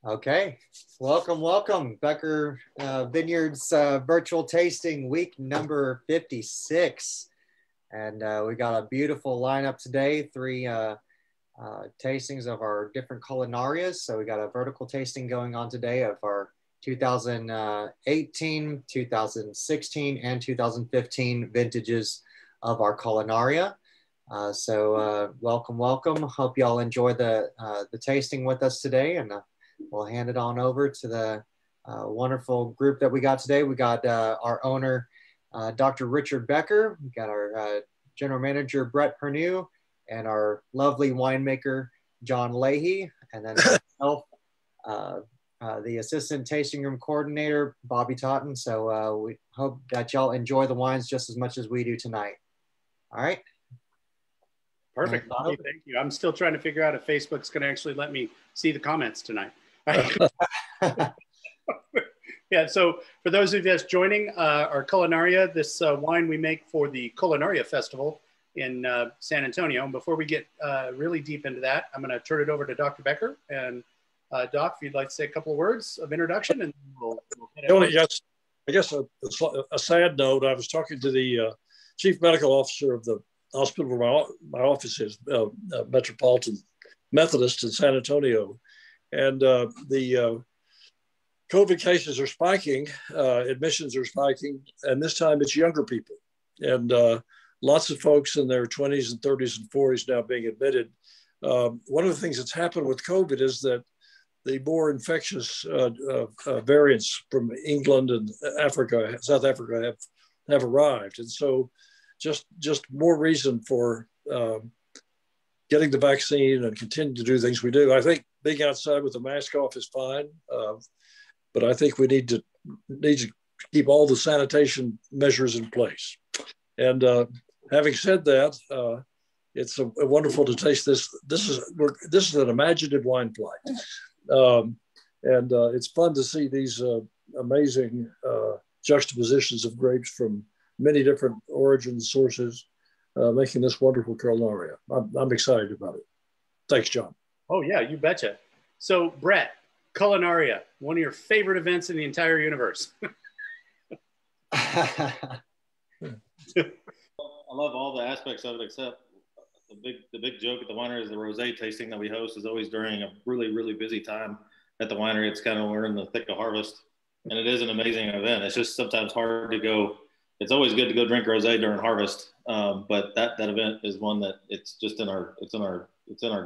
Okay, welcome. Becker Vineyards virtual tasting week number 56. And we got a beautiful lineup today, three tastings of our different culinarias. So we got a vertical tasting going on today of our 2018, 2016, and 2015 vintages of our culinaria. Welcome. Hope y'all enjoy the tasting with us today, and we'll hand it on over to the wonderful group that we got today. We got our owner, Dr. Richard Becker. We got our general manager, Brett Pernew, and our lovely winemaker, John Leahy, and then myself, the assistant tasting room coordinator, Bobby Totten. So we hope that y'all enjoy the wines just as much as we do tonight. All right. Perfect. Bobby, thank you. I'm still trying to figure out if Facebook's going to actually let me see the comments tonight. Yeah, so for those of you that's joining our Culinaria, this wine we make for the Culinaria Festival in San Antonio. And before we get really deep into that, I'm going to turn it over to Dr. Becker. And Doc, if you'd like to say a couple of words of introduction, and we'll yes, I guess a sad note. I was talking to the chief medical officer of the hospital where my office is, Metropolitan Methodist in San Antonio, and the COVID cases are spiking, admissions are spiking, and this time it's younger people, and lots of folks in their 20s and 30s and 40s now being admitted. One of the things that's happened with COVID is that the more infectious variants from England and Africa, South Africa, have arrived, and so just more reason for getting the vaccine and continue to do things we do. I think being outside with a mask off is fine, but I think we need to keep all the sanitation measures in place. And having said that, it's a wonderful to taste this. This is an imaginative wine flight, and it's fun to see these amazing juxtapositions of grapes from many different origins, sources, making this wonderful culinaria. I'm excited about it. Thanks, John. Oh yeah, you betcha. So Brett, Culinaria, one of your favorite events in the entire universe. I love all the aspects of it, except the big joke at the winery is the rosé tasting that we host is always during a really, really busy time at the winery. It's kind of, we're in the thick of harvest, and it is an amazing event. It's just sometimes hard to go. It's always good to go drink rosé during harvest, but that event is one that it's just in our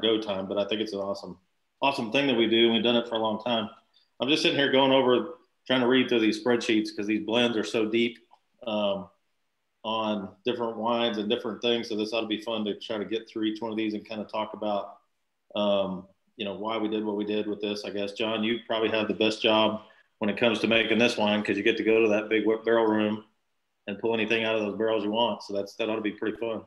go time. But I think it's an awesome thing that we do. And we've done it for a long time. I'm just sitting here going over, trying to read through these spreadsheets because these blends are so deep on different wines and different things. So this ought to be fun to try to get through each one of these and kind of talk about, why we did what we did with this. I guess, John, you probably have the best job when it comes to making this wine because you get to go to that big barrel room and pull anything out of those barrels you want. So that ought to be pretty fun.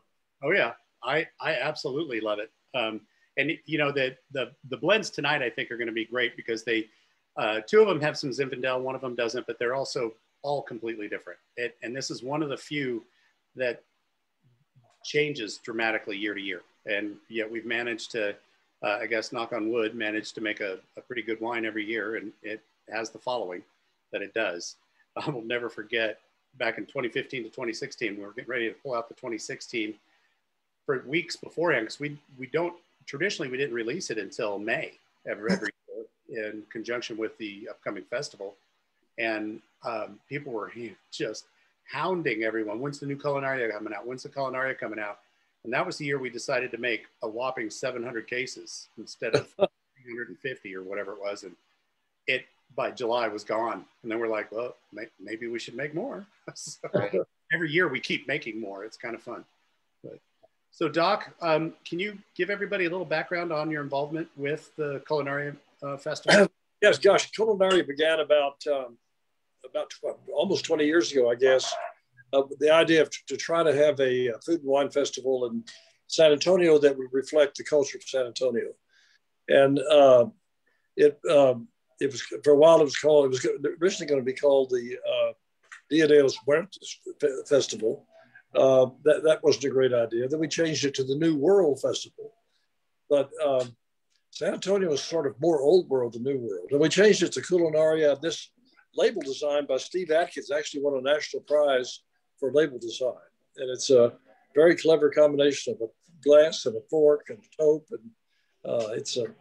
Oh yeah, I absolutely love it. And the blends tonight I think are going to be great because they two of them have some Zinfandel, one of them doesn't, but they're also all completely different. And this is one of the few that changes dramatically year to year. And yet we've managed to, I guess, knock on wood, managed to make a pretty good wine every year. And it has the following that it does. I will never forget back in 2015 to 2016, we were getting ready to pull out the 2016 for weeks beforehand because we didn't release it until May every year in conjunction with the upcoming festival. And people were just hounding everyone. When's the new Culinaria coming out? When's the Culinaria coming out? And that was the year we decided to make a whopping 700 cases instead of 350 or whatever it was. And it, by July, was gone. And then we're like, well, maybe we should make more. So every year we keep making more. It's kind of fun. So Doc, can you give everybody a little background on your involvement with the Culinaria Festival? Yes, gosh, Culinaria began about almost 20 years ago, I guess. The idea to try to have a food and wine festival in San Antonio that would reflect the culture of San Antonio. And it was, for a while, it was originally going to be called the Dia de los Muertos Festival. That wasn't a great idea. Then we changed it to the New World Festival. But San Antonio was sort of more old world than new world. And we changed it to Culinaria. This label design by Steve Atkins actually won a national prize for label design. And it's a very clever combination of a glass and a fork and a taupe. And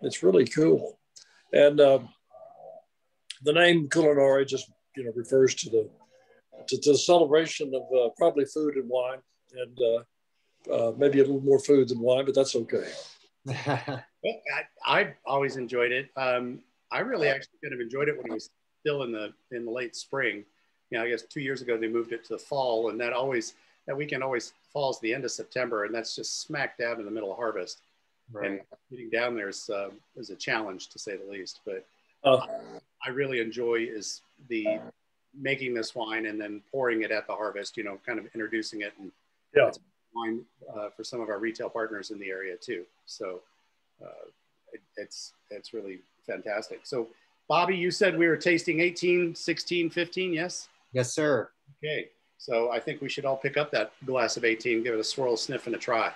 it's really cool. And the name Culinaria just, refers to the celebration of probably food and wine, and maybe a little more food than wine, but that's okay. I always enjoyed it. I really actually kind of enjoyed it when it was still in the late spring. I guess 2 years ago they moved it to the fall, and that weekend always falls the end of September, and that's just smack dab in the middle of harvest. Right. And getting down there is a challenge, to say the least. But I really enjoy is the making this wine and then pouring it at the harvest. Kind of introducing it, and it's wine for some of our retail partners in the area too. So it's really fantastic. So Bobby, you said we were tasting 18, 16, 15, yes? Yes, sir. Okay, so I think we should all pick up that glass of 18, give it a swirl, sniff, and a try.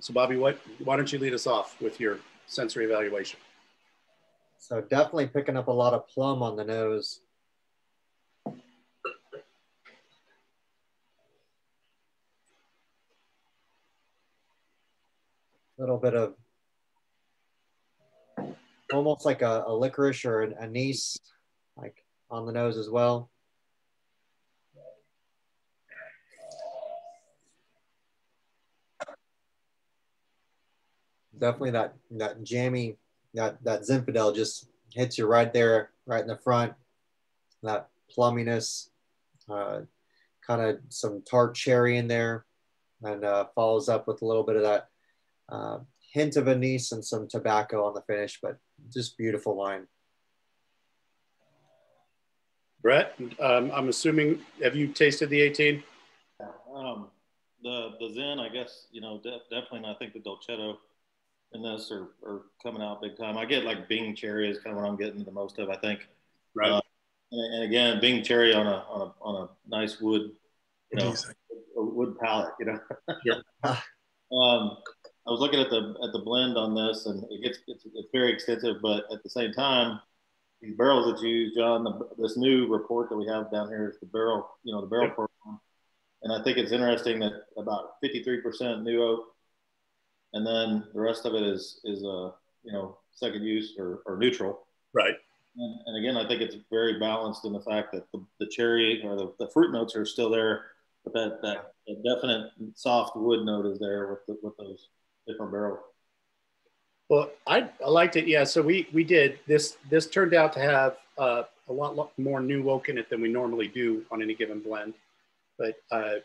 So Bobby, why don't you lead us off with your sensory evaluation? So definitely picking up a lot of plum on the nose. A little bit of almost like a licorice or an anise, like on the nose as well. Definitely that jammy, that Zinfandel just hits you right there, right in the front. That plumminess, kind of some tart cherry in there, and follows up with a little bit of that hint of anise and some tobacco on the finish, but just beautiful wine. Brett, I'm assuming, have you tasted the 18? The Zen, I guess, definitely, and I think the Dolcetto in this are coming out big time. I get like Bing cherry is kind of what I'm getting the most of, I think. Right. And again, Bing cherry on a nice wood, a wood palette, Yeah. I was looking at the blend on this, and it's very extensive, but at the same time, these barrels that you use, John, this new report that we have down here is the barrel program. And I think it's interesting that about 53% new oak, and then the rest of it is second use or neutral. Right. And again, I think it's very balanced in the fact that the cherry or the fruit notes are still there, but that definite soft wood note is there with those different barrels. Well, I liked it. Yeah. So we did this. This turned out to have a lot more new oak in it than we normally do on any given blend. But I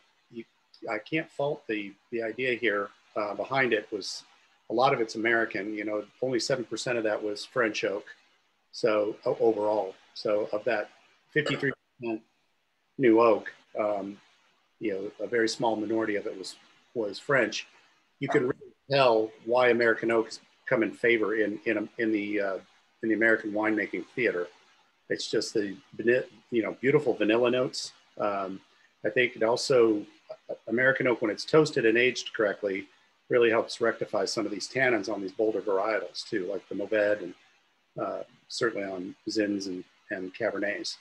can't fault the idea here behind it. Was a lot of it's American. Only 7% of that was French oak. So overall, so of that 53% new oak, a very small minority of it was French. You can really tell why American oak has come in favor in the American winemaking theater. It's just the beautiful vanilla notes. I think it also, American oak, when it's toasted and aged correctly, really helps rectify some of these tannins on these bolder varietals too, like the Mourvedre and certainly on Zins and Cabernets.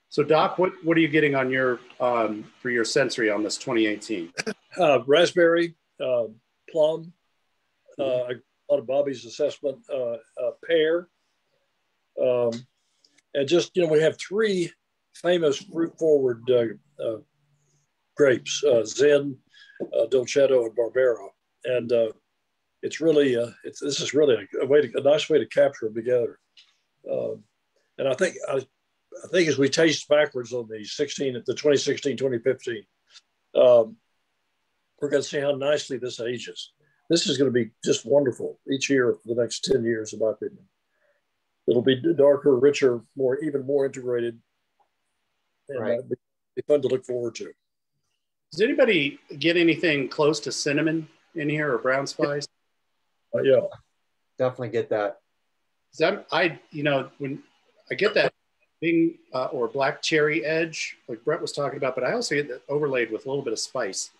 So Doc, what are you getting on your for your sensory on this 2018? Raspberry, plum, a lot of Bobby's assessment, pear, and just we have three famous fruit-forward grapes: Zen, Dolcetto, and Barbera, and it's really this is really a nice way to capture them together. And I think as we taste backwards on the 2016, 2015, we're going to see how nicely this ages. This is going to be just wonderful each year for the next 10 years, in my opinion. It'll be darker, richer, even more integrated, and right. Be fun to look forward to. Does anybody get anything close to cinnamon in here or brown spice? Yeah, definitely get that. When I get that or black cherry edge, like Brett was talking about, but I also get that overlaid with a little bit of spice.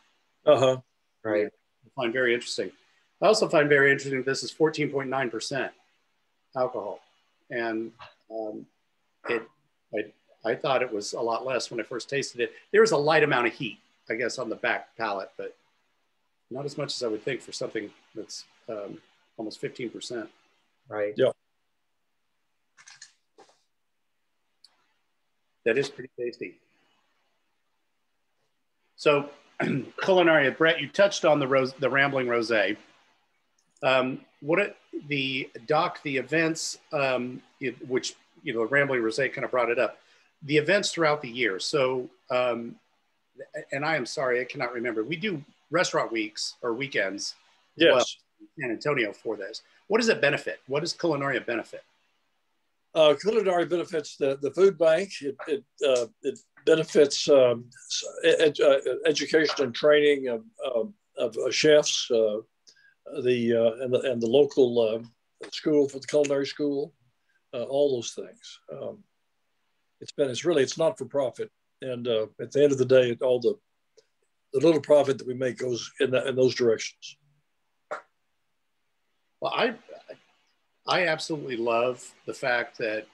Uh-huh. Right. I find very interesting. I also find very interesting this is 14.9% alcohol. And it, I thought it was a lot less when I first tasted it. There was a light amount of heat, I guess, on the back palate, but not as much as I would think for something that's almost 15%. Right. Yeah. That is pretty tasty. So, Culinaria, Brett, you touched on the Rambling Rosé. The events, which Rambling Rosé kind of brought it up, the events throughout the year. So, and I am sorry, I cannot remember. We do restaurant weeks or weekends as well in San Antonio for this. What does it benefit? What does Culinaria benefit? Culinaria benefits the food bank. It benefits education and training of chefs, and the local school for the culinary school, all those things. It's not for profit, and at the end of the day, all the little profit that we make goes in those directions. Well, I absolutely love the fact that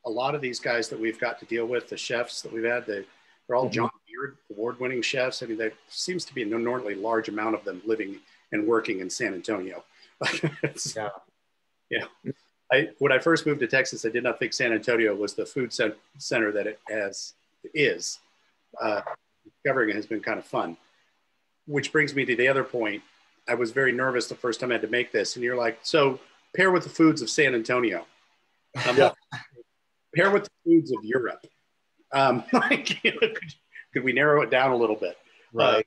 a lot of these guys that we've got to deal with, the chefs that we've had, they're all John Beard award-winning chefs. I mean, there seems to be an inordinately large amount of them living and working in San Antonio. Yeah. When I first moved to Texas, I did not think San Antonio was the food center that it is. Discovering it has been kind of fun. Which brings me to the other point. I was very nervous the first time I had to make this, and you're like, so pair with the foods of San Antonio. Like, pair with the foods of Europe. Could we narrow it down a little bit? Right.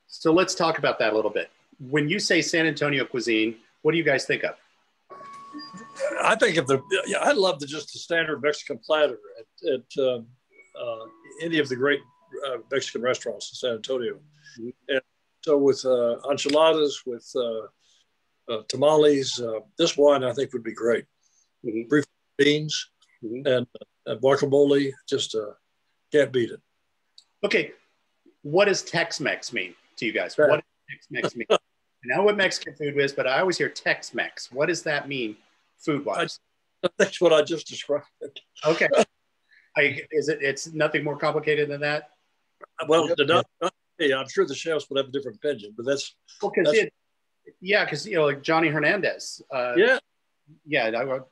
So let's talk about that a little bit. When you say San Antonio cuisine, what do you guys think of? I think I love the standard Mexican platter at any of the great Mexican restaurants in San Antonio. And so with enchiladas, with tamales, this wine I think would be great. Brief beans and guacamole, just can't beat it. Okay, what does Tex-Mex mean to you guys? What does Tex-Mex mean? I know what Mexican food is, but I always hear Tex-Mex. What does that mean food-wise? That's what I just described. Okay. It's nothing more complicated than that? Well, I'm sure the chefs would have a different opinion, but that's... because like Johnny Hernandez.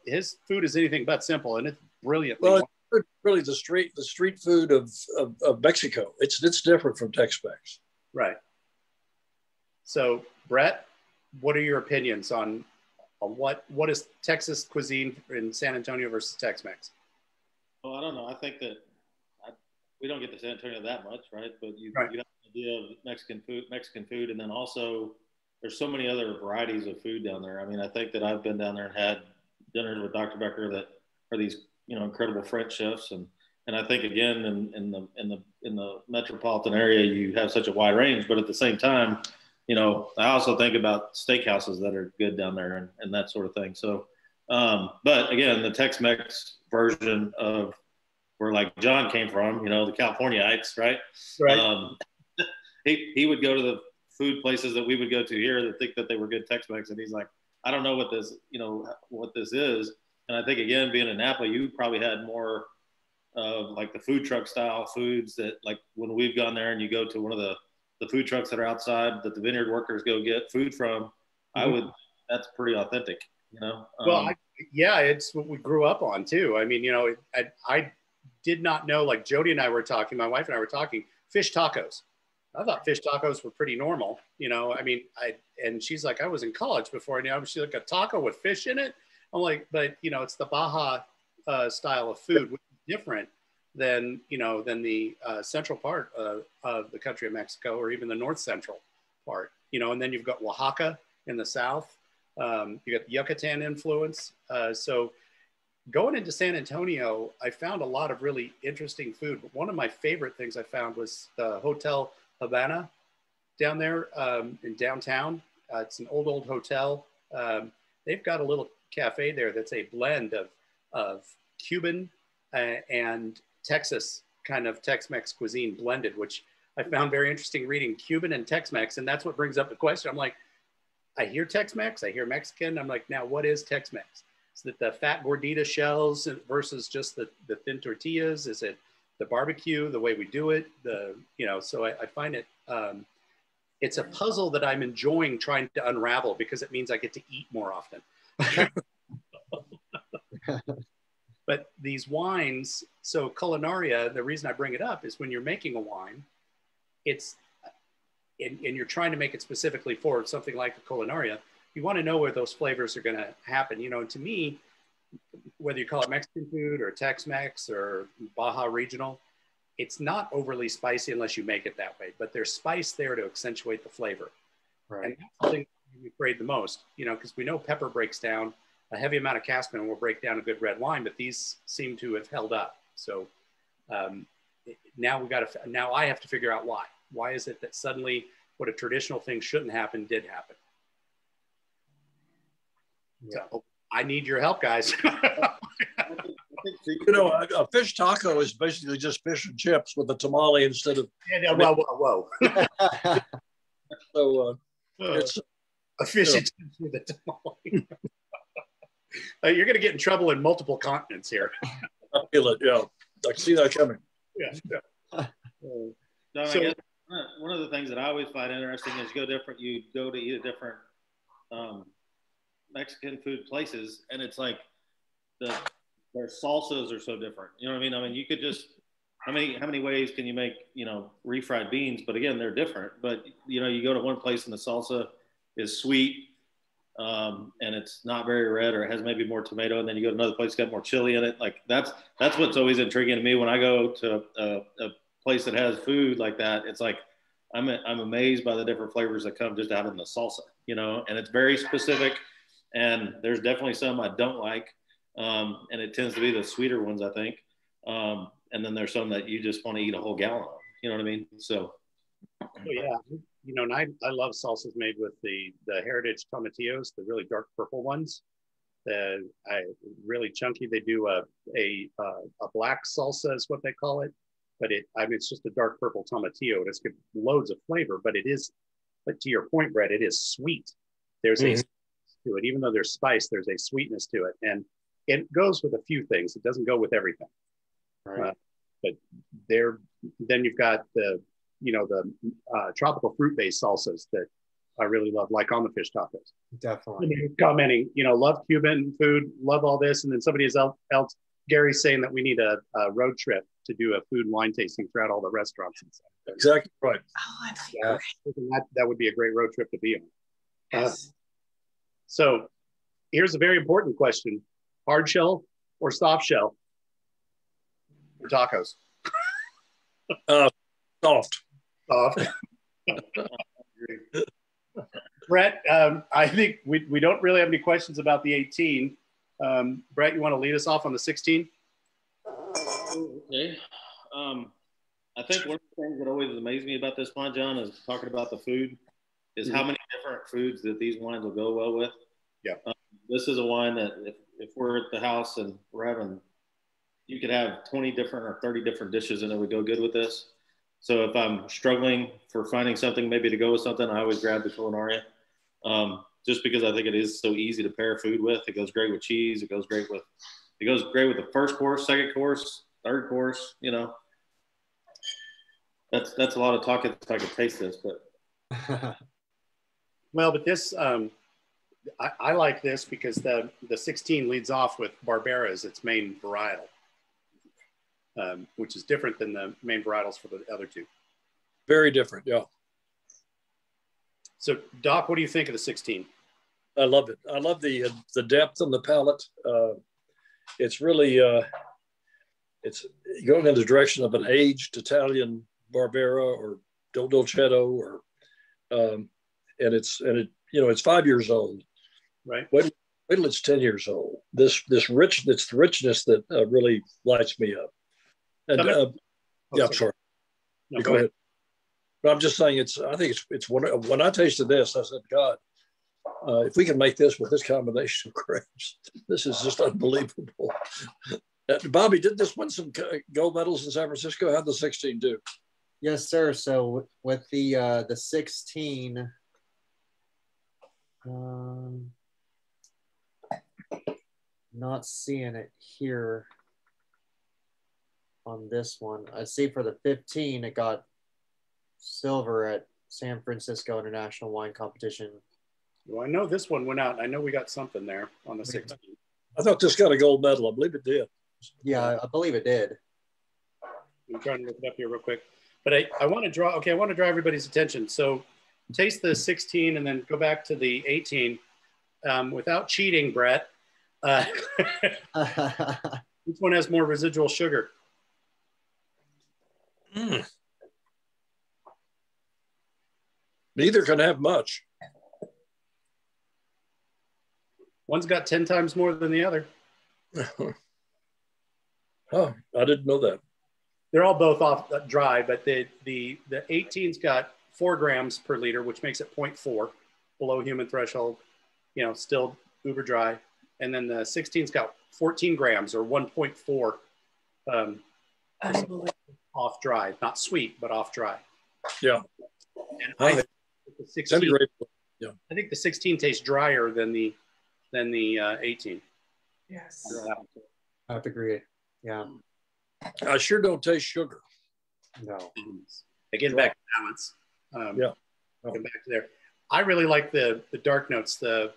His food is anything but simple, and it's brilliantly. Well, it's really the street food of Mexico. It's different from Tex-Mex. Right. So, Brett, what are your opinions on what is Texas cuisine in San Antonio versus Tex-Mex? Well, I don't know. I think that we don't get to San Antonio that much, right? But you have an idea of Mexican food, and then also there's so many other varieties of food down there. I mean, I think that I've been down there and had dinners with Dr. Becker that are these incredible French chefs, and I think again in the metropolitan area you have such a wide range, but at the same time, I also think about steakhouses that are good down there and that sort of thing. So, but again, the Tex-Mex version of where like John came from, the Californiaites, right? Right. He would go to the food places that we would go to here that think that they were good Tex-Mex, and he's like, I don't know what this is. And I think again, being in Napa, you probably had more of like the food truck style foods that like when we've gone there and you go to one of the food trucks that are outside that the vineyard workers go get food from, that's pretty authentic, it's what we grew up on too. I mean, I did not know, like Jody and I were talking, my wife and I were talking, fish tacos. I thought fish tacos were pretty normal, and she's like, I was in college before I knew. She's like, a taco with fish in it? I'm like, but it's the Baja style of food, which is different than the central part of the country of Mexico, or even the north central part, and then you've got Oaxaca in the south. You got Yucatan influence. So going into San Antonio, I found a lot of really interesting food. But one of my favorite things I found was the Hotel Havana down there in downtown. It's an old hotel. They've got a little cafe there that's a blend of Cuban and Texas kind of Tex-Mex cuisine blended, which I found very interesting reading Cuban and Tex-Mex, and that's what brings up the question. I'm like, I hear Tex-Mex, I hear Mexican. I'm like, now what is Tex-Mex? Is it the fat gordita shells versus just the thin tortillas? Is it the barbecue, the way we do it? So I find it, it's a puzzle that I'm enjoying trying to unravel because it means I get to eat more often. But these wines, so Culinaria, the reason I bring it up is when you're making a wine, and you're trying to make it specifically for something like a Culinaria, you want to know where those flavors are going to happen. And to me, whether you call it Mexican food or Tex-Mex or Baja regional, it's not overly spicy unless you make it that way, but there's spice there to accentuate the flavor. Right. And that's something we afraid the most, because we know pepper breaks down. A heavy amount of caspian will break down a good red wine, but these seem to have held up. So now I have to figure out why. Why is it that suddenly what a traditional thing shouldn't happen did happen? Yeah. So I need your help, guys. A fish taco is basically just fish and chips with a tamale instead of. Whoa. So it's a fish and chips with a tamale. You're going to get in trouble in multiple continents here. I feel it. Yeah, I can see that coming. Yeah. So I guess one of the things that I always find interesting is you go to eat at different Mexican food places, and it's like their salsas are so different. You know what I mean? I mean, you could just how many ways can you make refried beans? But again, they're different. But you go to one place and the salsa is sweet. And it's not very red, or it has maybe more tomato, and then you go to another place, got more chili in it. Like that's what's always intriguing to me when I go to a place that has food like that. It's like I'm amazed by the different flavors that come just out in the salsa, and it's very specific. And there's definitely some I don't like, and it tends to be the sweeter ones, I think. And then there's some that you just want to eat a whole gallon of. You know what I mean? So. Oh, yeah. And I love salsas made with the heritage tomatillos, the really dark purple ones. Really chunky. They do a black salsa is what they call it, but it's just a dark purple tomatillo. It's got loads of flavor, but to your point, Brett, it is sweet. There's a sweetness to it, even though there's spice. There's a sweetness to it, and it goes with a few things. It doesn't go with everything. Right. But then you've got the tropical fruit-based salsas that I really love, like on the fish tacos. Definitely. Commenting, love Cuban food, love all this. And then somebody else, Gary's saying that we need a road trip to do a food and wine tasting throughout all the restaurants. And stuff. Exactly right. Oh, that would be a great road trip to be on. Yes. So here's a very important question. Hard shell or soft shell for tacos? Soft. Brett, I think we don't really have any questions about the 18. Brett, you want to lead us off on the 16? Okay. I think one of the things that always amazed me about this wine, John, is talking about the food, is how many different foods that these wines will go well with. Yeah. This is a wine that if we're at the house and we're having, you could have 20 different or 30 different dishes and it would go good with this. So if I'm struggling for finding something maybe to go with something, I always grab the Culinaria, just because I think it is so easy to pair food with. It goes great with cheese. It goes great with the first course, second course, third course. That's a lot of talk. If I could taste this, but well, but this I like this because the 16 leads off with Barbera as its main varietal. Which is different than the main varietals for the other two. Very different, yeah. So, Doc, what do you think of the 16? I love it. I love the depth on the palate. It's really it's going in the direction of an aged Italian Barbera or Dolcetto, or and it's 5 years old. Right. Wait till it's 10 years old. It's the richness that really lights me up. And yeah, I'm sorry. No, go ahead. But I'm just saying I think it's when I tasted this, I said, God, if we can make this with this combination of grapes, this is just unbelievable. Bobby, did this win some gold medals in San Francisco? How'd the 16 do? Yes, sir. So with the 16, not seeing it here on this one. I see for the 15, it got silver at San Francisco International Wine Competition. Well, I know this one went out. I know we got something there on the 16. I thought this got a gold medal. I believe it did. Yeah, I believe it did. I'm trying to look it up here real quick. But I want to draw, okay, I want to draw everybody's attention. So taste the 16 and then go back to the 18. Without cheating, Brett, which one has more residual sugar? Neither can have much. One's got 10 times more than the other. Oh, I didn't know that. They're all both off dry, but the 18's got 4 grams per liter, which makes it 0.4, below human threshold, you know, still uber dry. And then the 16's got 14 grams or 1.4 off dry, not sweet, but off dry. Yeah. And I think the 16, yeah. I think the 16 tastes drier than the 18. Yes. I have to agree. Yeah. I sure don't taste sugar. No. Again, back to balance. Yeah. Get back to there. I really like the dark notes, the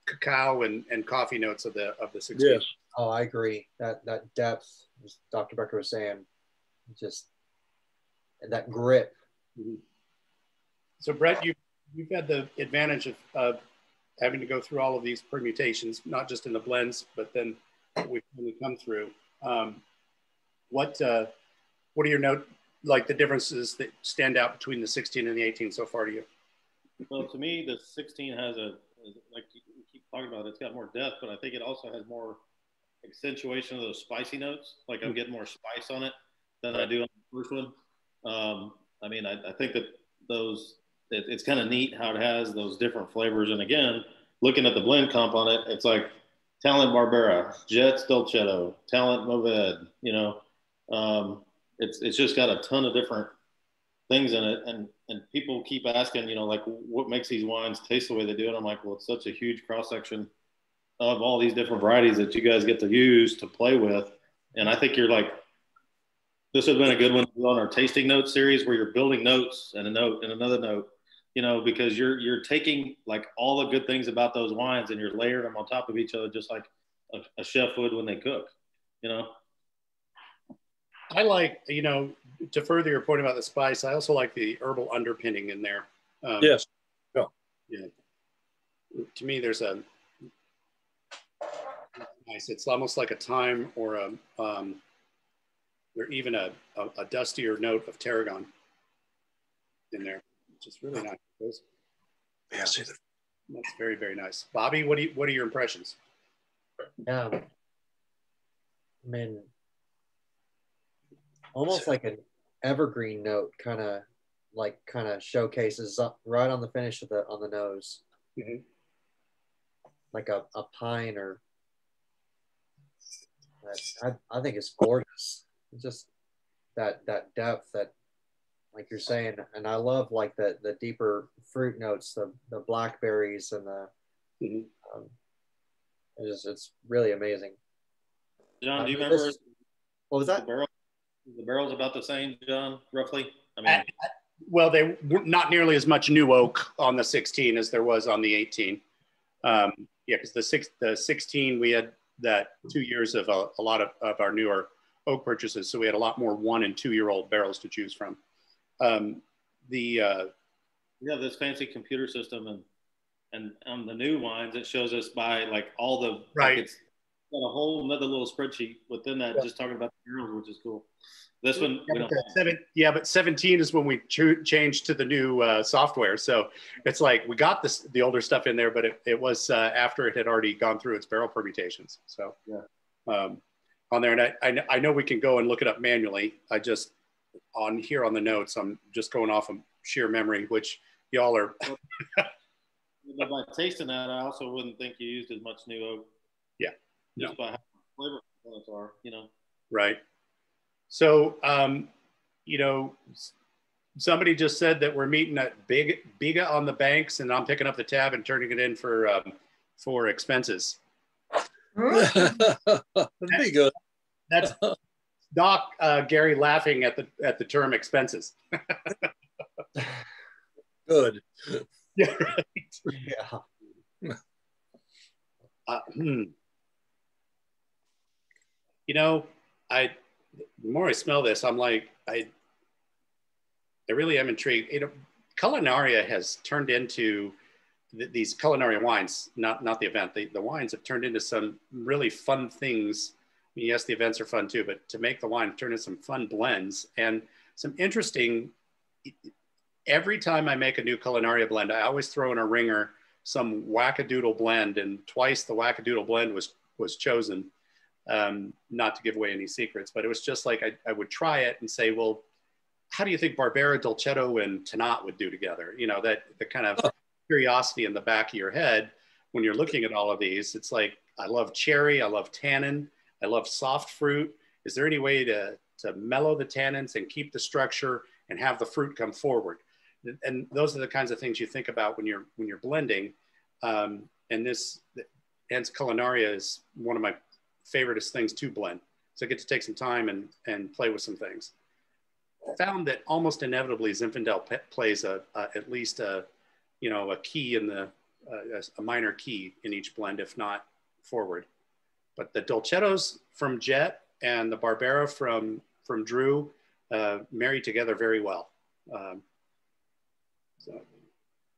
cacao and coffee notes of the 16. Yes. Oh, I agree. That depth, as Dr. Becker was saying, just and that grip. Mm-hmm. So Brett, you've had the advantage of having to go through all of these permutations, not just in the blends, but then we finally come through. What are your like the differences that stand out between the 16 and the 18 so far to you? Well, to me, the 16 has like you keep talking about, it's got more depth, but I think it also has more accentuation of those spicy notes. Like I'm getting more spice on it than I do on the first one. I mean, I think that it's kind of neat how it has those different flavors. And again, looking at the blend comp on it, it's like Talent Barbera, Jets Dolcetto, Talent Mourvèdre, you know, it's just got a ton of different things in it. And people keep asking, you know, like what makes these wines taste the way they do? And I'm like, well, it's such a huge cross section of all these different varieties that you guys get to use to play with. And I think this has been a good one on our tasting notes series where you're building notes and a note and another note, you know, because you're taking like all the good things about those wines and you're layering them on top of each other, just like a chef would when they cook, you know? I like, you know, to further your point about the spice, I also like the herbal underpinning in there. Yes. Yeah. To me, there's nice. It's almost like a thyme or or even a dustier note of tarragon in there, which is really nice. Yeah, see that. That's very, very nice. Bobby, what are your impressions? Yeah. I mean, almost like an evergreen note, kind of showcases up right on the finish of on the nose, like a pine or. I think it's gorgeous. It's just that depth that, like you're saying, and I love like the deeper fruit notes, the blackberries and the. It's really amazing. John, do you remember? What was that? The barrel's about the same, John, roughly. I mean, well, they were not nearly as much new oak on the 16 as there was on the 18. Yeah, because the 16 we had that 2 years of a lot of our newer oak purchases, so we had a lot more 1 and 2 year old barrels to choose from. We have this fancy computer system, and on the new wines, it shows us by like all the right. Like it's got a whole another little spreadsheet within that, just talking about the barrels, which is cool. This one, but 17 is when we changed to the new software. So it's like we got the older stuff in there, but it was after it had already gone through its barrel permutations. So on there, and I know we can go and look it up manually. I just on the notes, I'm just going off of sheer memory, which y'all are. But by tasting that, I also wouldn't think you used as much new oak. Yeah. Just by how flavor components are, you know. Right. So you know, somebody just said that we're meeting at Biga on the Banks, and I'm picking up the tab and turning it in for expenses. That'd be good. That's Doc Gary laughing at the term expenses. Good. Yeah, right. Yeah. You know, the more I smell this, I'm like, I really am intrigued. You know, Culinaria has turned into these Culinaria wines, not the event. The wines have turned into some really fun things. I mean, yes, the events are fun too, but to make the wine turn into some fun blends and some interesting. Every time I make a new Culinaria blend, I always throw in a ringer some wackadoodle blend, and twice the wackadoodle blend was chosen. Not to give away any secrets, but it was just like I would try it and say, well, how do you think Barbera, Dolcetto, and Tannat would do together? You know, that the kind of curiosity in the back of your head when you're looking at all of these. It's like, I love cherry, I love tannin, I love soft fruit. Is there any way to mellow the tannins and keep the structure and have the fruit come forward? And those are the kinds of things you think about when you're blending. And this, hence Culinaria is one of my favoriteest things to blend. So I get to take some time and play with some things. I found that almost inevitably Zinfandel plays at least a key in a minor key in each blend, if not forward. But the Dolcettos from Jet and the Barbera from Drew marry together very well.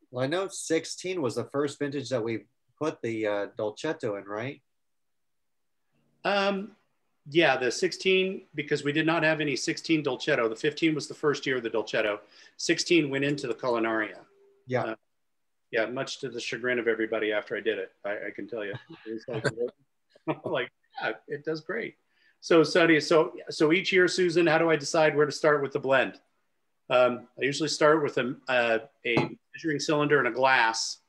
Well, I know 16 was the first vintage that we put the Dolcetto in, right? Yeah, the 16, because we did not have any 16 Dolcetto. The 15 was the first year of the Dolcetto. 16 went into the Culinaria. Yeah. Yeah, much to the chagrin of everybody after I did it, I can tell you. It was like, yeah, it does great. So, Sonny, so each year, Susan, how do I decide where to start with the blend? I usually start with a measuring cylinder and a glass,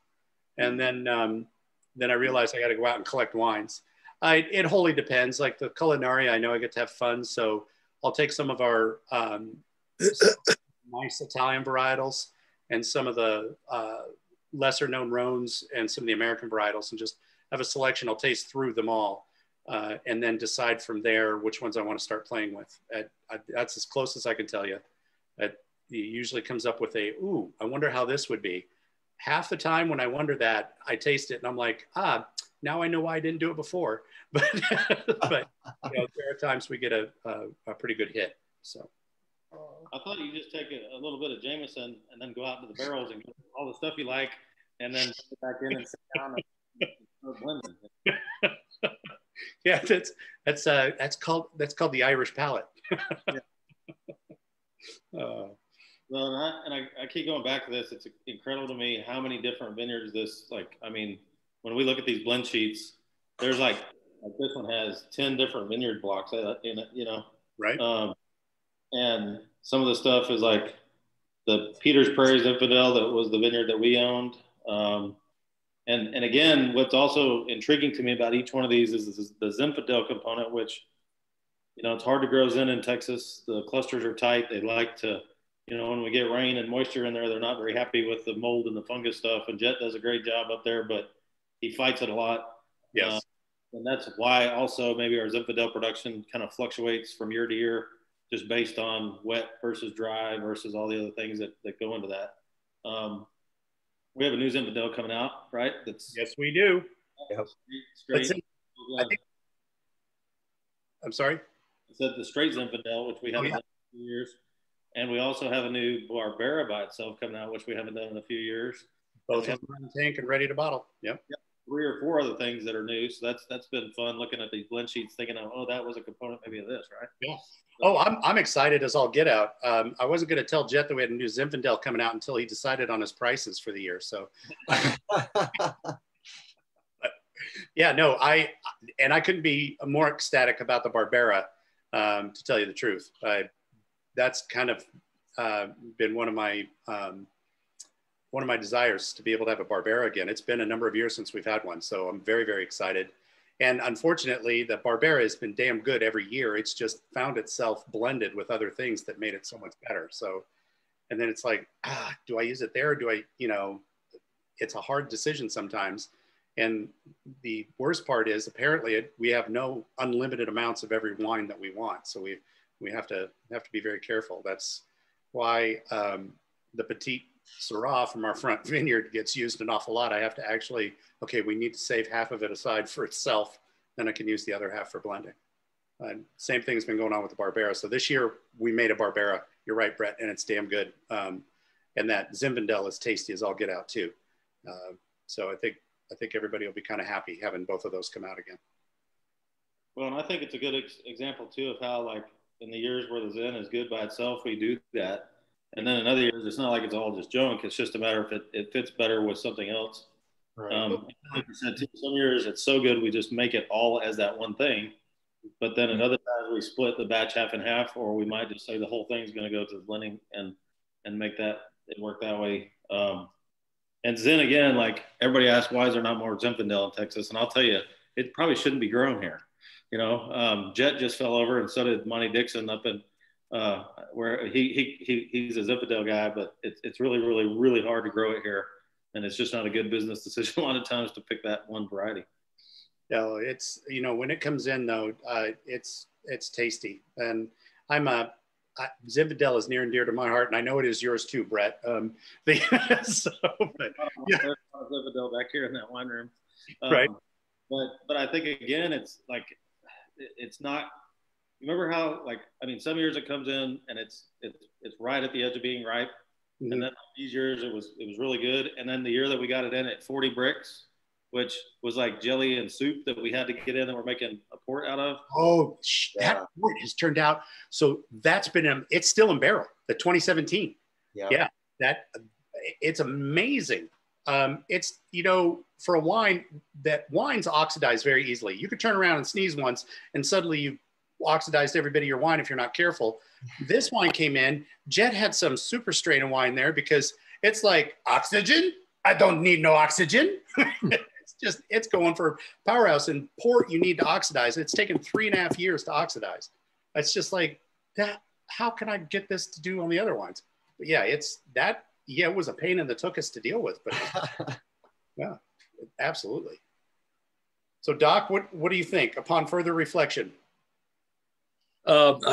and then I realize I got to go out and collect wines. It wholly depends. Like the Culinaria, I know I get to have fun, so I'll take some of our nice Italian varietals and some of the lesser known Rhones and some of the American varietals, and just have a selection. I'll taste through them all, and then decide from there which ones I want to start playing with. That's as close as I can tell you. It usually comes up with ooh, I wonder how this would be. Half the time when I wonder that, I taste it and I'm like, now I know why I didn't do it before. But there are times we get a pretty good hit. So I thought you just take a little bit of Jameson and then go out to the barrels and get all the stuff you like, and then get back in and sit down and start blending. Yeah, that's called the Irish palate. Well, I keep going back to this. It's incredible to me how many different vineyards when we look at these blend sheets, there's like this one has 10 different vineyard blocks in it, Right. And some of the stuff is like the Peters Prairie Zinfandel that was the vineyard that we owned. And again, what's also intriguing to me about each one of these is the Zinfandel component, which, it's hard to grow Zin in Texas. The clusters are tight. They like to, when we get rain and moisture in there, they're not very happy with the mold and the fungus stuff. And Jet does a great job up there, but he fights it a lot. Yes. And that's why also maybe our Zinfandel production kind of fluctuates from year to year, just based on wet versus dry versus all the other things that go into that. We have a new Zinfandel coming out, right? Yes, we do. Yep. Straight. I'm sorry? I said the straight Zinfandel, which we haven't done in a few years. And we also have a new Barbera by itself coming out, which we haven't done in a few years. Both in the tank and ready to bottle. Yep. 3 or 4 other things that are new. So that's been fun looking at these blend sheets, thinking, that was a component maybe of this, right? Yeah. Oh, I'm excited as all get out. I wasn't going to tell Jet that we had a new Zinfandel coming out until he decided on his prices for the year. So, yeah, no, I couldn't be more ecstatic about the Barbera, to tell you the truth. That's kind of been one of my desires, to be able to have a Barbera again. It's been a number of years since we've had one, so I'm very, very excited. And unfortunately, the Barbera has been damn good every year. It's just found itself blended with other things that made it so much better. So, and then it's like, do I use it there? Or do I, it's a hard decision sometimes. And the worst part is apparently we have no unlimited amounts of every wine that we want. So we have to be very careful. That's why the Petite Syrah from our front vineyard gets used an awful lot. I have to actually, okay, we need to save half of it aside for itself. Then I can use the other half for blending. Same thing's been going on with the Barbera. So this year we made a Barbera. You're right, Brett, and it's damn good. And that Zinfandel is tasty as all get out too. So I think everybody will be kind of happy having both of those come out again. Well, and I think it's a good example too of how, like, in the years where the Zen is good by itself, we do that. And then in other years, it's not like it's all just junk. It's just a matter of it fits better with something else. Right. Like you said, too, some years it's so good we just make it all as that one thing. But then at other times we split the batch half and half, or we might just say the whole thing's going to go to the blending and make that it work that way. And Zen, again, like everybody asks, why is there not more Zinfandel in Texas? And I'll tell you, it probably shouldn't be grown here. Jet just fell over, and so did Monty Dixon up in where he's a Zinfandel guy, but it's really, really, really hard to grow it here. And it's just not a good business decision a lot of times to pick that one variety. No, it's, when it comes in though, it's tasty. And Zinfandel is near and dear to my heart, and I know it is yours too, Brett. But yeah. Zinfandel back here in that wine room. Right. But I think, again, it's like, it's not, remember how, some years it comes in and it's right at the edge of being ripe. Mm-hmm. And then these years it was really good. And then the year that we got it in at 40 bricks, which was like jelly and soup that we had to get in that we're making a port out of. Oh, that port has turned out. So that's been, it's still in barrel, the 2017. Yeah. It's amazing. It's, for a wine, that wines oxidize very easily. You could turn around and sneeze once and suddenly you oxidized every bit of your wine if you're not careful. This wine came in, Jet had some super strain of wine there because it's like, oxygen? I don't need no oxygen. It's going for powerhouse. And port, you need to oxidize. It's taken 3.5 years to oxidize. It's just like that. How can I get this to do on the other wines? But yeah, it was a pain in the tuchus to deal with, but yeah, absolutely. So Doc, what do you think upon further reflection? I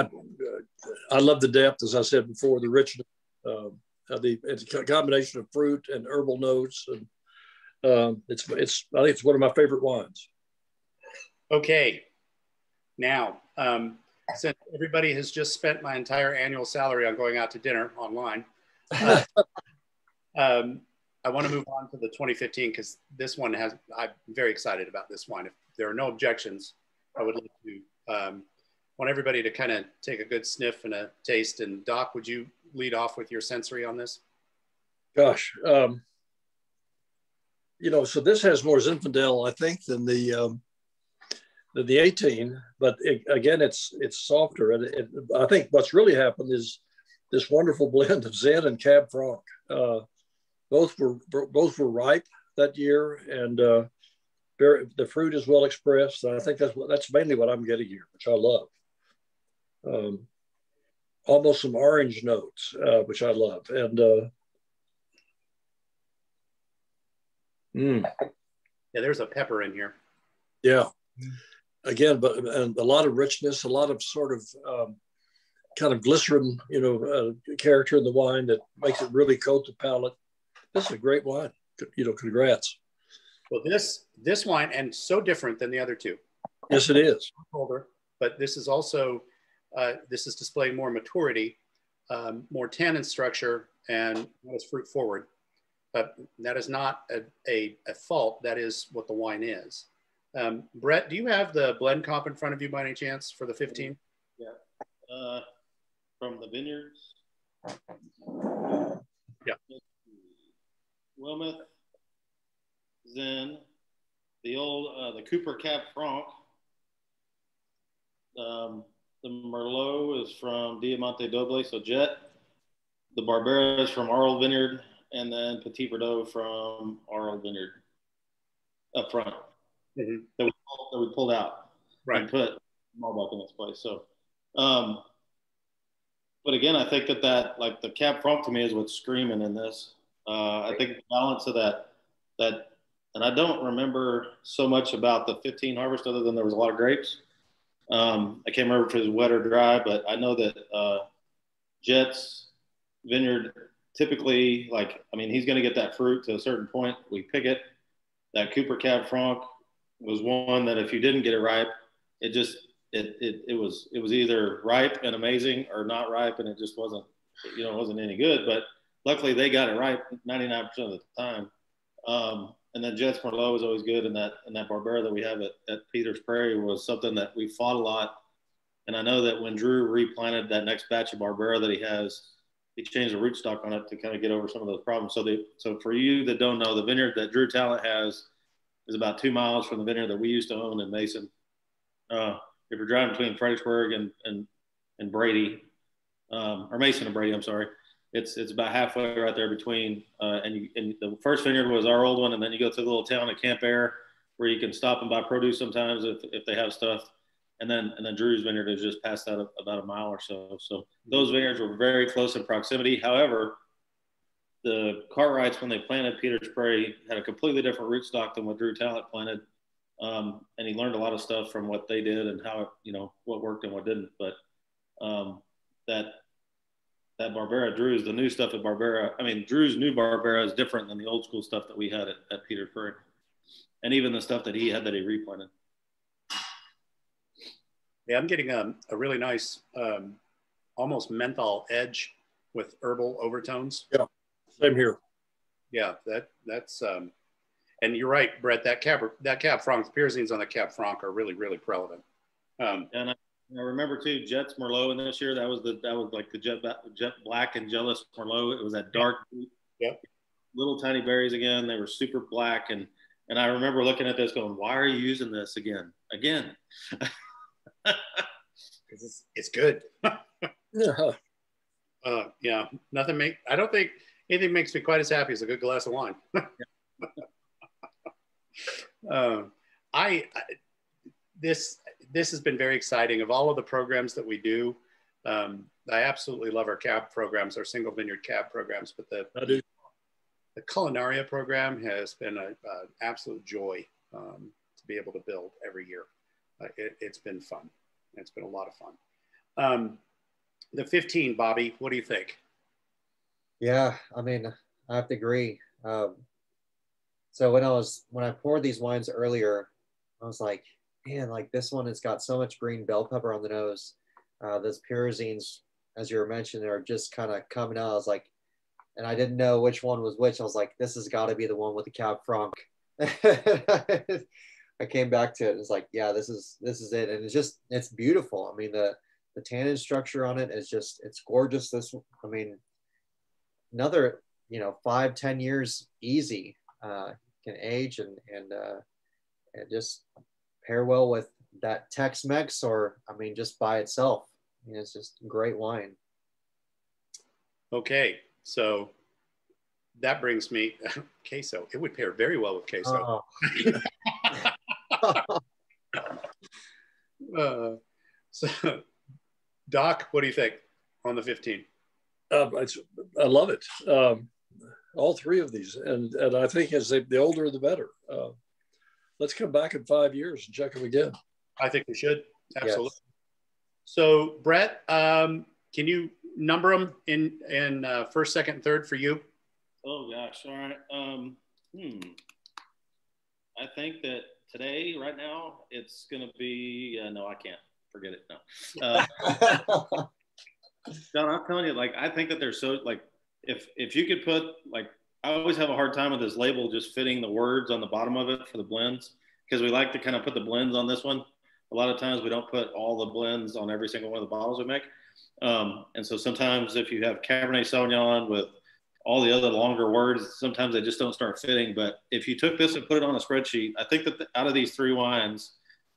love the depth, as I said before, the richness, it's a combination of fruit and herbal notes, and I think it's one of my favorite wines. Okay, now since everybody has just spent my entire annual salary on going out to dinner online, I want to move on to the 2015 because this one I'm very excited about this wine. If there are no objections, I would like to want everybody to kind of take a good sniff and a taste. And Doc, would you lead off with your sensory on this? Gosh, so this has more Zinfandel, I think, than the 18. But again, it's softer, and I think what's really happened is this wonderful blend of Zen and Cab Franc. Both were ripe that year, and the fruit is well expressed. And I think that's mainly what I'm getting here, which I love. Almost some orange notes, which I love, and yeah, there's a pepper in here. Yeah, again, and a lot of richness, a lot of sort of kind of glycerin, character in the wine that makes it really coat the palate. This is a great wine. Congrats. Well, this wine, and so different than the other two. Yes, it is. Older, but this is also this is displaying more maturity, more tannin structure, and more fruit forward. But that is not a fault. That is what the wine is. Brett, do you have the blend comp in front of you by any chance for the 15? Yeah. From the vineyards. Yeah. Wilmeth, Zen, the Cooper Cab Franc. The Merlot is from Diamante Doble, so Jet. The Barbera is from Arl Vineyard, and then Petit Verdot from Arl Vineyard up front. that we pulled out and put Marbach in its place. So, but again, I think that like the Cab Franc to me is what's screaming in this. I think the balance of that, and I don't remember so much about the 15 harvest other than there was a lot of grapes. I can't remember if it was wet or dry, but I know that Jet's vineyard typically, like, I mean, he's going to get that fruit to a certain point. We pick it. That Cooper Cab Franc was one that if you didn't get it ripe, it was either ripe and amazing or not ripe, and it just wasn't any good. But luckily they got it ripe 99% of the time. And then Jets Merlot was always good, and that Barbera that we have at Peters Prairie was something that we fought a lot. And I know that when Drew replanted that next batch of Barbera that he has, he changed the rootstock on it to kind of get over some of those problems. So for you that don't know, the vineyard that Drew Talent has is about 2 miles from the vineyard that we used to own in Mason. If you're driving between Fredericksburg and Brady, or Mason and Brady, I'm sorry, it's about halfway right there between. And the first vineyard was our old one, and then you go to the little town of Camp Air where you can stop and buy produce sometimes if they have stuff. And then Drew's vineyard is just past that about a mile or so. So those vineyards were very close in proximity. However, the Cartwrights, when they planted Peters Prairie, had a completely different rootstock than what Drew Talent planted. And he learned a lot of stuff from what they did and how, what worked and what didn't. But that Barbera, Drew's, the new stuff at Barbera, I mean, Drew's new Barbera is different than the old school stuff that we had at Peters Prairie. And even the stuff that he had that he replanted. Yeah, I'm getting a really nice, almost menthol edge with herbal overtones. Yeah, same here. Yeah, that's and you're right, Brett. That Cab Franc, the pyrazines on the Cab Franc are really, really prevalent. And I remember too, Jets Merlot in this year. That was like the Jet Black and Jealous Merlot. It was that dark, little tiny berries again. They were super black, and I remember looking at this, going, "Why are you using this again?" Because it's good. Yeah. Yeah, I don't think anything makes me quite as happy as a good glass of wine. This has been very exciting. Of all of the programs that we do, I absolutely love our cab programs, our single vineyard cab programs. But the Culinaria program has been an absolute joy to be able to build every year. It's been fun. It's been a lot of fun. The 15, Bobby, what do you think? Yeah, I mean, I have to agree. So when I poured these wines earlier, I was like, man, like this one has got so much green bell pepper on the nose. Those pyrazines, as you were mentioning, are just kind of coming out. I was like, and I didn't know which one was which. I was like, this has got to be the one with the Cab Franc. I came back to it. It's like, yeah, this is it, and it's beautiful. I mean, the tannin structure on it is it's gorgeous. I mean, another 5-10 years easy can age and just pair well with that Tex-Mex, or I mean, just by itself. It's just great wine. Okay, so that brings me queso. It would pair very well with queso. Oh. So, Doc, what do you think on the 15? I love it. All three of these, and I think the older the better. Let's come back in 5 years and check them again. I think we should. Absolutely. Yes. So, Brett, can you number them in first, second, third for you? Oh gosh, all right. I think that today, right now, it's gonna be no, I can't. Forget it. No. John, I'm telling you, like, I think that they're so, like, if you could put, like, I always have a hard time with this label just fitting the words on the bottom of it for the blends, because we like to kind of put the blends on this one. A lot of times we don't put all the blends on every single one of the bottles we make. And so sometimes if you have Cabernet Sauvignon with all the other longer words, sometimes they just don't start fitting. But if you took this and put it on a spreadsheet, I think that out of these three wines,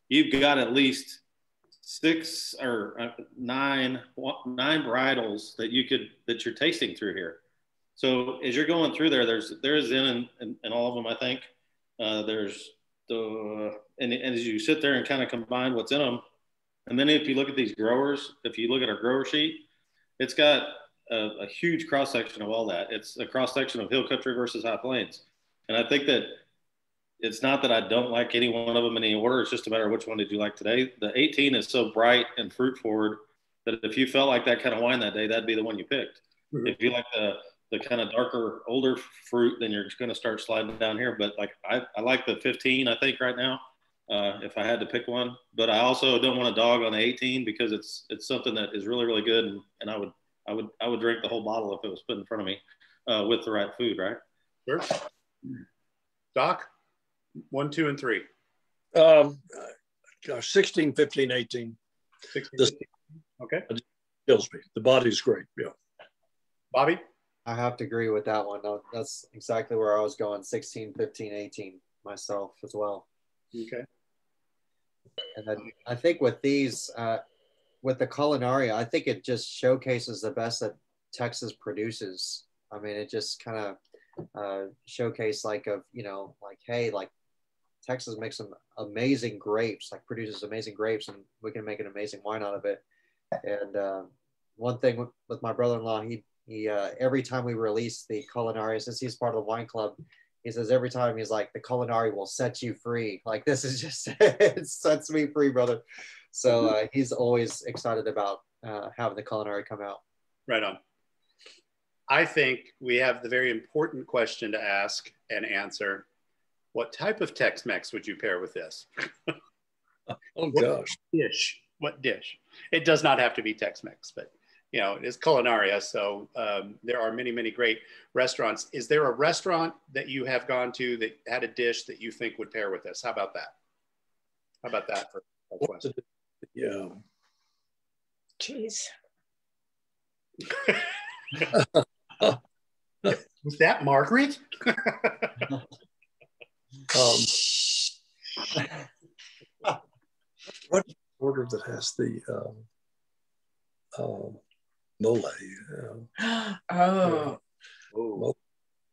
you've got at least 6 or 9 varietals that you're tasting through here. So as you're going through there is in all of them, I think. There's and as you sit there and kind of combine what's in them, and then if you look at these growers, if you look at our grower sheet, it's got a huge cross section of all that. It's a cross section of hill country versus high plains, and I think that it's not that I don't like any one of them in any order. It's just a matter of which one did you like today. The 18 is so bright and fruit forward that if you felt like that kind of wine that day, that'd be the one you picked. Mm-hmm. If you like the kind of darker, older fruit, then you're just going to start sliding down here. But like I like the 15, I think right now, if I had to pick one. But I also don't want a dog on the 18 because it's something that is really, really good, and I would drink the whole bottle if it was put in front of me with the right food, right? Sure. Doc, 1, 2, and 3. 16, 15, 18. 16, 15. Okay. It kills me. The body's great. Yeah. Bobby? I have to agree with that one. That's exactly where I was going. 16, 15, 18 myself as well. Okay. And then I think with these, with the Culinaria, I think it just showcases the best that Texas produces. I mean, it just kind of showcase like, hey, like Texas makes some amazing grapes, like produces amazing grapes, and we can make an amazing wine out of it. And one thing with my brother-in-law, he every time we release the Culinaria, since he's part of the wine club, he says every time he's like, the Culinaria will set you free. Like, this is just, it sets me free, brother. So he's always excited about having the Culinaria come out. Right on. I think we have the very important question to ask and answer. What type of Tex-Mex would you pair with this? Oh, gosh. What dish? It does not have to be Tex-Mex, but you know, it is Culinaria. So there are many, many great restaurants. Is there a restaurant that you have gone to that had a dish that you think would pair with this? How about that? How about that for a question? Yeah. Cheese. Was that Margaret? What order that has the mole?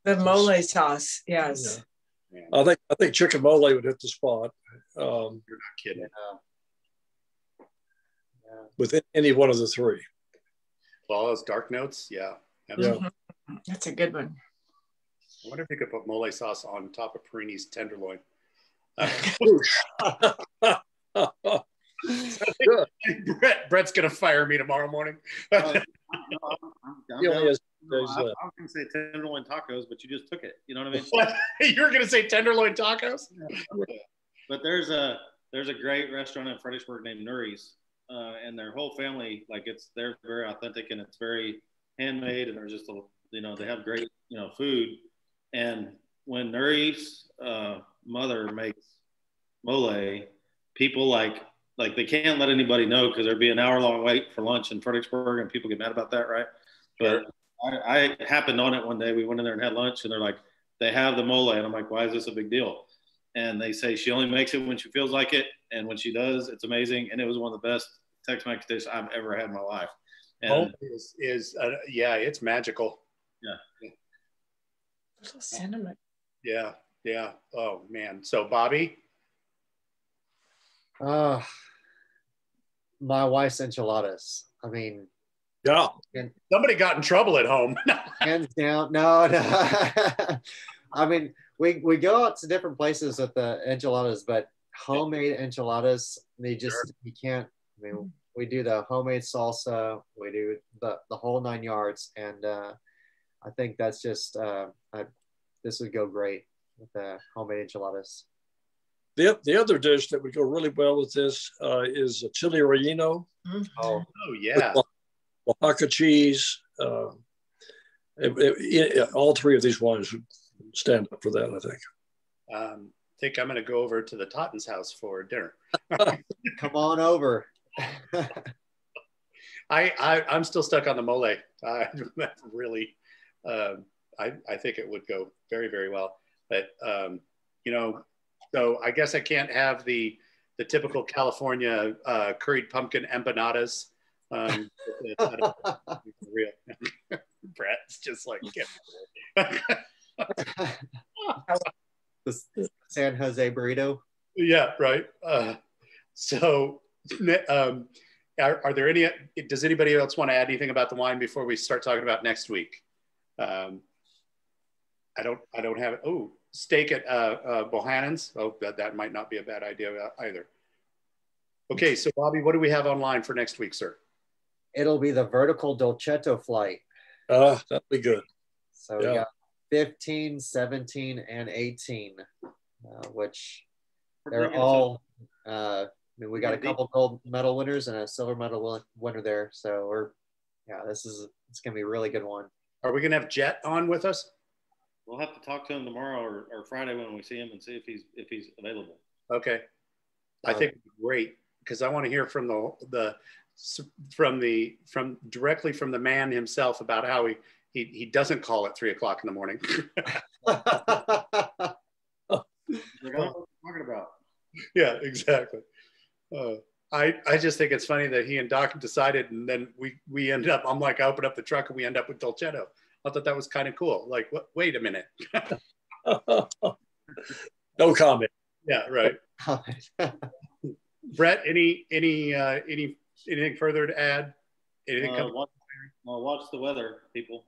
The mole sauce. Yes. Yeah. I think chicken mole would hit the spot. You're not kidding. Yeah. With any one of the three. Well, those dark notes, yeah. Yeah. That's a good one. I wonder if you could put mole sauce on top of Perini's tenderloin. Brett's gonna fire me tomorrow morning. I was going to say tenderloin tacos, but you just took it. You know what I mean? What? You were going to say tenderloin tacos? But there's a great restaurant in Fredericksburg named Nuri's, and their whole family, like they're very authentic and it's very handmade, and they're just they have great food. And when Nuri's mother makes mole, people like they can't let anybody know because there'd be an hour-long wait for lunch in Fredericksburg, and people get mad about that, right? But I happened on it one day. We went in there and had lunch, and they're like, they have the mole. And I'm like, why is this a big deal? And they say she only makes it when she feels like it. And when she does, it's amazing. And it was one of the best Tex-Mex dishes I've ever had in my life. And it's magical. Yeah. Little cinnamon. Yeah. Yeah. Oh, man. So, Bobby? My wife's enchiladas. I mean, yeah. Somebody got in trouble at home. Hands down. No. I mean, we go out to different places with the enchiladas, but homemade enchiladas, you can't. I mean, we do the homemade salsa, we do the whole 9 yards, and I think that's just this would go great with the homemade enchiladas. The other dish that would go really well with this is a chili relleno. Mm-hmm. Oh yeah. Oaxaca cheese. All three of these wines would stand up for that, I think. I think I'm going to go over to the Totten's house for dinner. Come on over. I'm still stuck on the mole. Really, I think it would go very, very well. But so I guess I can't have the typical California curried pumpkin empanadas. Real. Brett's just like, San Jose burrito. Yeah, right. So, are there any? Does anybody else want to add anything about the wine before we start talking about next week? I don't have it. Oh, steak at Bohannon's. Oh, that might not be a bad idea either. Okay, so Bobby, what do we have online for next week, sir? It'll be the vertical dolcetto flight. That'd be good. So we got 15, 17, and 18, which they're all, we got a couple gold medal winners and a silver medal winner there. So it's going to be a really good one. Are we going to have Jet on with us? We'll have to talk to him tomorrow or Friday when we see him and see if he's available. Okay. I think it'd be great because I want to hear from directly from the man himself about how he doesn't call at 3 o'clock in the morning. Talking about. Yeah, exactly. I just think it's funny that he and Doc decided, and then we ended up. I'm like, I open up the truck and we end up with Dolcetto. I thought that was kind of cool. Like, what? Wait a minute. No comment. Yeah, right. Brett, anything further to add? Anything watch the weather, people.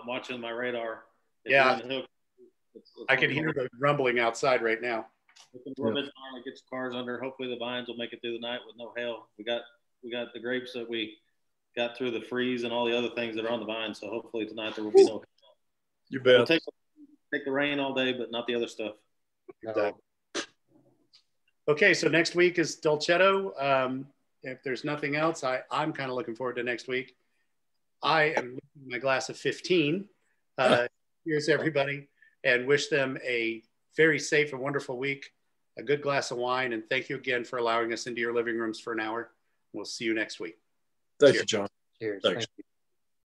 Watching my radar. Yeah, I can hear the rumbling outside right now. Get your cars under. Hopefully the vines will make it through the night with no hail. We got the grapes that we got through the freeze and all the other things that are on the vines. So hopefully tonight there will be no hail. You bet. We'll take the rain all day, but not the other stuff. Exactly. Okay, so next week is Dolcetto. If there's nothing else, I'm kind of looking forward to next week. I am looking at my glass of 15. Here's everybody, and wish them a very safe and wonderful week, a good glass of wine, and thank you again for allowing us into your living rooms for an hour. We'll see you next week. Thank you, John. Cheers. Thanks. Thank you.